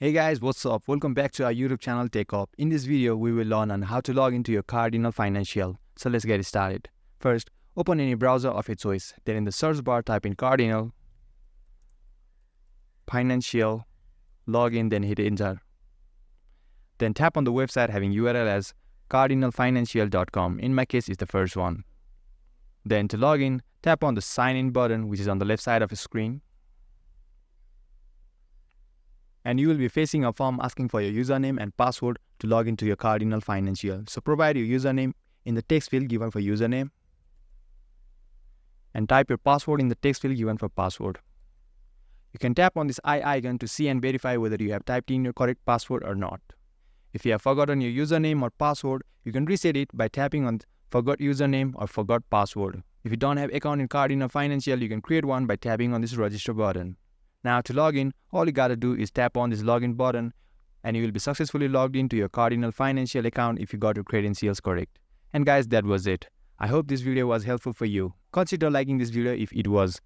Hey guys, what's up? Welcome back to our YouTube channel TechUp. In this video, we will learn on how to log into your Cardinal Financial. So let's get started. First, open any browser of your choice. Then in the search bar, type in Cardinal Financial, login, then hit enter. Then tap on the website having URL as cardinalfinancial.com. In my case, it's the first one. Then to log in, tap on the sign in button, which is on the left side of the screen. And you will be facing a form asking for your username and password to log into your Cardinal Financial. So provide your username in the text field given for username and type your password in the text field given for password. You can tap on this eye icon to see and verify whether you have typed in your correct password or not. If you have forgotten your username or password, you can reset it by tapping on Forgot Username or Forgot Password. If you don't have account in Cardinal Financial, you can create one by tapping on this register button. Now to log in, all you gotta do is tap on this login button and you will be successfully logged into your Cardinal Financial account if you got your credentials correct. And guys, that was it. I hope this video was helpful for you. Consider liking this video if it was.